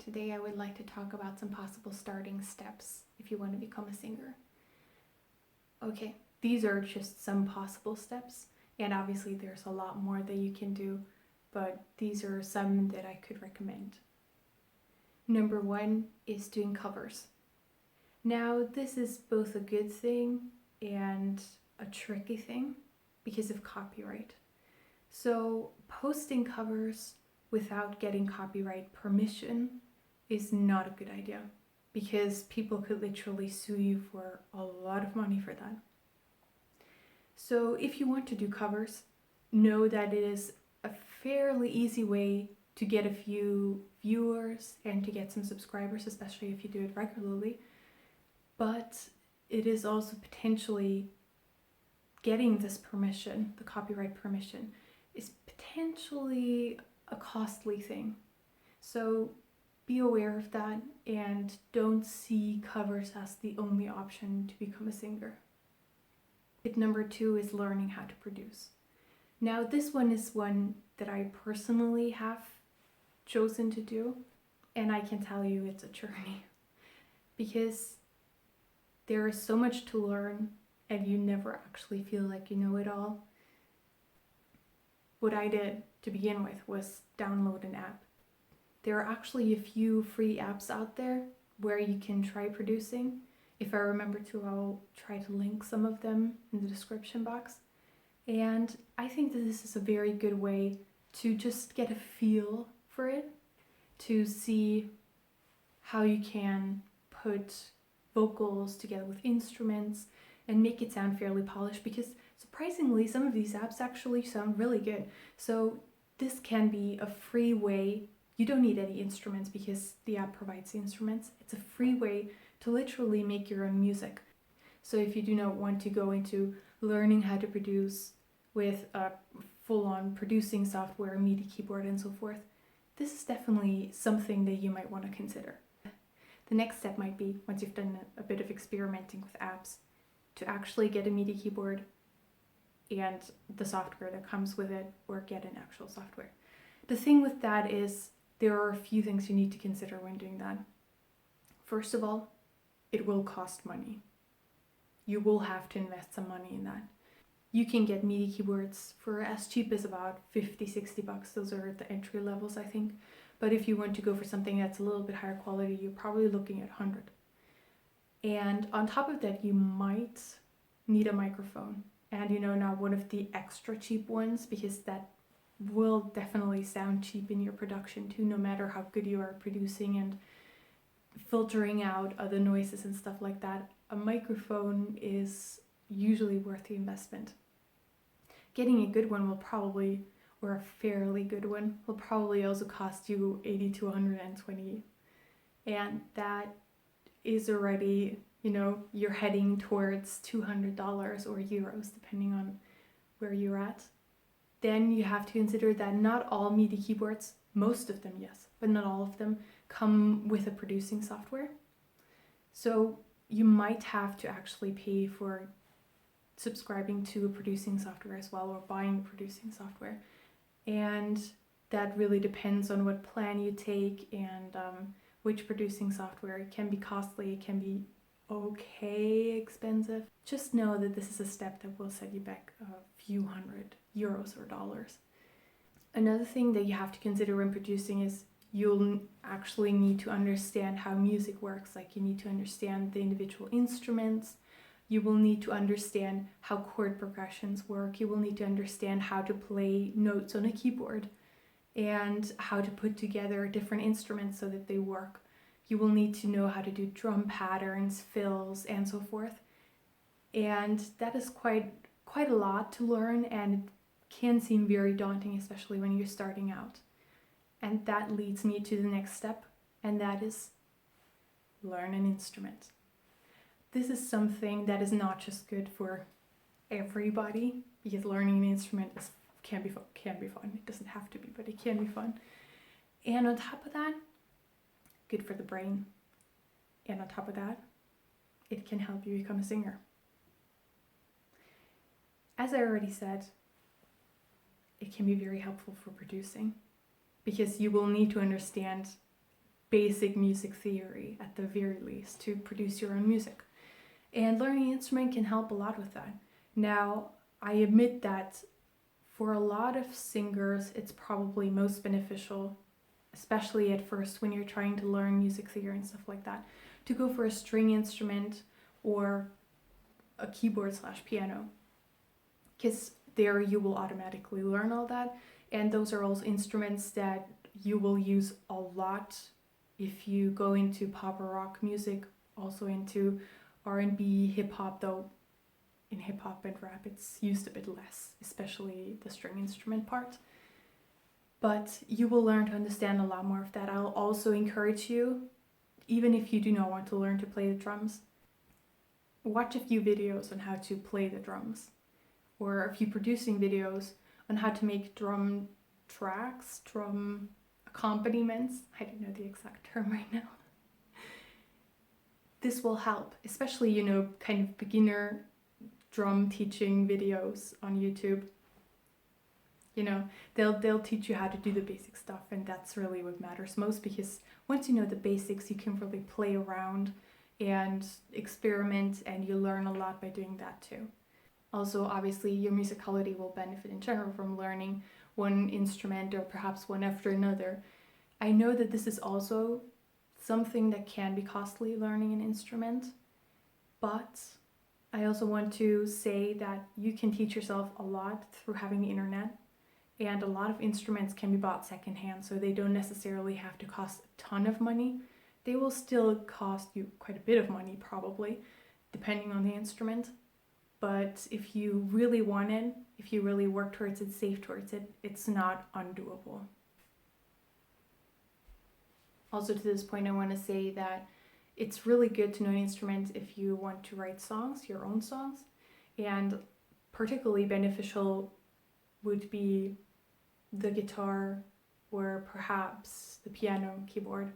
today I would like to talk about some possible starting steps if you want to become a singer. Okay, these are just some possible steps, and obviously there's a lot more that you can do, but these are some that I could recommend. Number one is doing covers. Now, this is both a good thing and a tricky thing because of copyright. So, posting covers without getting copyright permission is not a good idea because people could literally sue you for a lot of money for that. So, if you want to do covers, know that it is a fairly easy way to get a few viewers and to get some subscribers, especially if you do it regularly. But it is also potentially getting this permission, the copyright permission, is potentially a costly thing. So be aware of that and don't see covers as the only option to become a singer. Tip number two is learning how to produce. Now, this one is one that I personally have chosen to do, and I can tell you it's a journey because there is so much to learn and you never actually feel like you know it all. What I did to begin with was download an app. There are actually a few free apps out there where you can try producing. If I remember to, I'll try to link some of them in the description box. And I think that this is a very good way to just get a feel for it, to see how you can put vocals together with instruments and make it sound fairly polished, because surprisingly some of these apps actually sound really good. So this can be a free way. You don't need any instruments because the app provides the instruments. It's a free way to literally make your own music. So if you do not want to go into learning how to produce with a full-on producing software, Midi keyboard and so forth, this is definitely something that you might want to consider. The next step might be, once you've done a bit of experimenting with apps, to actually get a Midi keyboard and the software that comes with it, or get an actual software. The thing with that is there are a few things you need to consider when doing that. First of all, it will cost money. You will have to invest some money in that. You can get Midi keyboards for as cheap as about $50-$60. Those are the entry levels, I think. But if you want to go for something that's a little bit higher quality, you're probably looking at $100. And on top of that, you might need a microphone. And not one of the extra cheap ones, because that will definitely sound cheap in your production too, no matter how good you are producing and filtering out other noises and stuff like that. A microphone is usually worth the investment. Getting a good one will probably, or a fairly good one, will probably also cost you $80 to $120. And that is already, you're heading towards $200 or euros, depending on where you're at. Then you have to consider that not all Midi keyboards, most of them, yes, but not all of them, come with a producing software. So you might have to actually pay for subscribing to a producing software as well, or buying a producing software. And that really depends on what plan you take and which producing software. It can be costly, it can be okay expensive. Just know that this is a step that will set you back a few €100 or dollars. Another thing that you have to consider when producing is you'll actually need to understand how music works. Like, you need to understand the individual instruments. You will need to understand how chord progressions work. You will need to understand how to play notes on a keyboard and how to put together different instruments so that they work. You will need to know how to do drum patterns, fills, and so forth. And that is quite a lot to learn, and it can seem very daunting, especially when you're starting out. And that leads me to the next step, and that is learn an instrument. This is something that is not just good for everybody, because learning an instrument can be fun. It doesn't have to be, but it can be fun. And on top of that, good for the brain. And on top of that, it can help you become a singer. As I already said, it can be very helpful for producing, because you will need to understand basic music theory at the very least to produce your own music. And learning an instrument can help a lot with that. Now, I admit that for a lot of singers, it's probably most beneficial, especially at first when you're trying to learn music theory and stuff like that, to go for a string instrument or a keyboard/piano, because there you will automatically learn all that, and those are also instruments that you will use a lot if you go into pop or rock music, also into R&B, hip-hop, though in hip-hop and rap it's used a bit less, especially the string instrument part. But you will learn to understand a lot more of that. I'll also encourage you, even if you do not want to learn to play the drums, watch a few videos on how to play the drums, or a few producing videos on how to make drum tracks, drum accompaniments. I don't know the exact term right now. This will help, especially, kind of beginner drum teaching videos on YouTube. They'll teach you how to do the basic stuff, and that's really what matters most, because once you know the basics, you can really play around and experiment, and you learn a lot by doing that too. Also, obviously, your musicality will benefit in general from learning one instrument or perhaps one after another. I know that this is also something that can be costly, learning an instrument, but I also want to say that you can teach yourself a lot through having the internet, and a lot of instruments can be bought secondhand, so they don't necessarily have to cost a ton of money. They will still cost you quite a bit of money, probably, depending on the instrument. But if you really want it, if you really work towards it, save towards it, it's not undoable. Also, to this point, I want to say that it's really good to know an instrument if you want to write songs, your own songs, and particularly beneficial would be the guitar, or perhaps the piano, keyboard,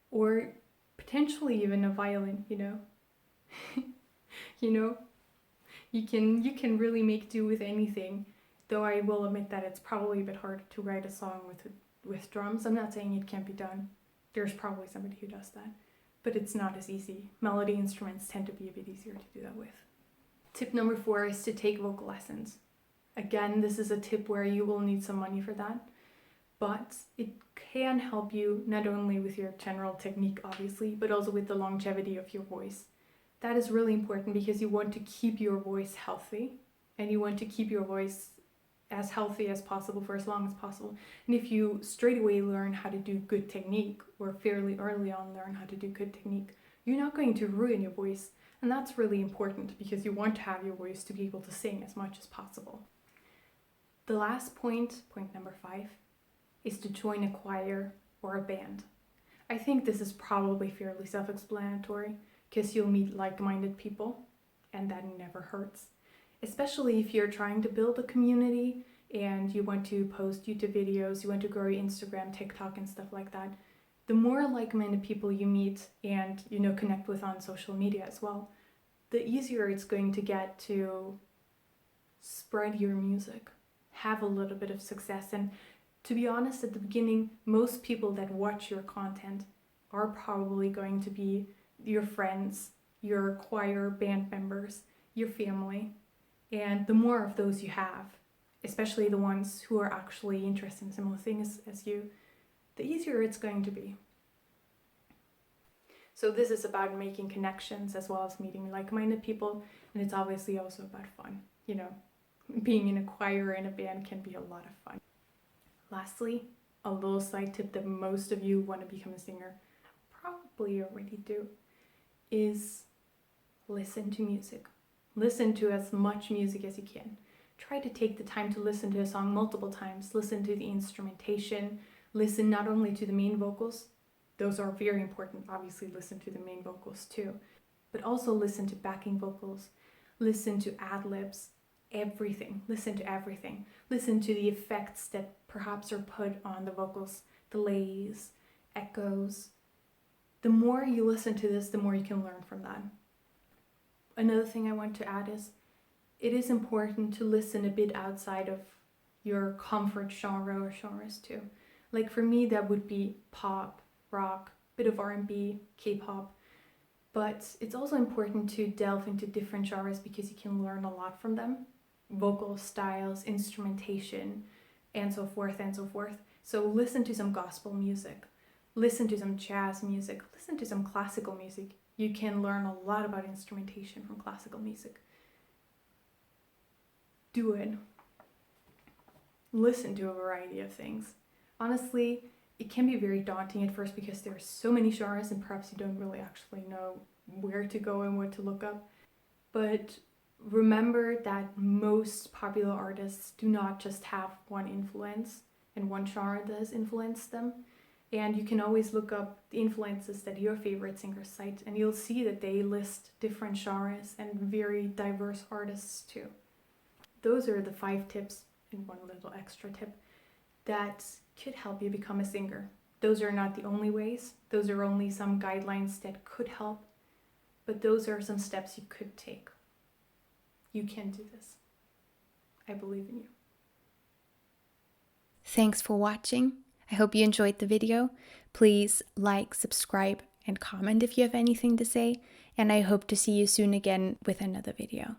or potentially even a violin, You can really make do with anything, though I will admit that it's probably a bit hard to write a song with drums. I'm not saying it can't be done. There's probably somebody who does that, but it's not as easy. Melody instruments tend to be a bit easier to do that with. Tip number 4 is to take vocal lessons. Again, this is a tip where you will need some money for that, but it can help you not only with your general technique, obviously, but also with the longevity of your voice. That is really important because you want to keep your voice healthy, and you want to keep your voice as healthy as possible for as long as possible. And if you straight away learn how to do good technique, or fairly early on learn how to do good technique, you're not going to ruin your voice. And that's really important because you want to have your voice to be able to sing as much as possible. The last point number 5, is to join a choir or a band. I think this is probably fairly self-explanatory, because you'll meet like-minded people, and that never hurts. Especially if you're trying to build a community and you want to post YouTube videos, you want to grow your Instagram, TikTok, and stuff like that. The more like-minded people you meet and connect with on social media as well, the easier it's going to get to spread your music, have a little bit of success. And to be honest, at the beginning, most people that watch your content are probably going to be your friends, your choir band members, your family. And the more of those you have, especially the ones who are actually interested in similar things as you, the easier it's going to be. So this is about making connections as well as meeting like-minded people, and it's obviously also about fun. Being in a choir and a band can be a lot of fun. Lastly, a little side tip that most of you want to become a singer probably already do, is listen to music. Listen to as much music as you can. Try to take the time to listen to a song multiple times. Listen to the instrumentation. Listen not only to the main vocals, those are very important, obviously listen to the main vocals too, but also listen to backing vocals. Listen to ad-libs, everything. Listen to everything. Listen to the effects that perhaps are put on the vocals, delays, echoes. The more you listen to this, the more you can learn from that. Another thing I want to add is, it is important to listen a bit outside of your comfort genre or genres too. Like for me, that would be pop, rock, bit of R&B, K-pop, but it's also important to delve into different genres because you can learn a lot from them. Vocal styles, instrumentation, and so forth and so forth. So listen to some gospel music, listen to some jazz music, listen to some classical music. You can learn a lot about instrumentation from classical music. Do it. Listen to a variety of things. Honestly, it can be very daunting at first because there are so many genres and perhaps you don't really actually know where to go and what to look up. But remember that most popular artists do not just have one influence and one genre does influence them. And you can always look up the influences that your favorite singers cite and you'll see that they list different genres and very diverse artists too. Those are the 5 tips and one little extra tip that could help you become a singer. Those are not the only ways. Those are only some guidelines that could help, but those are some steps you could take. You can do this. I believe in you. Thanks for watching. I hope you enjoyed the video. Please like, subscribe, and comment if you have anything to say, and I hope to see you soon again with another video.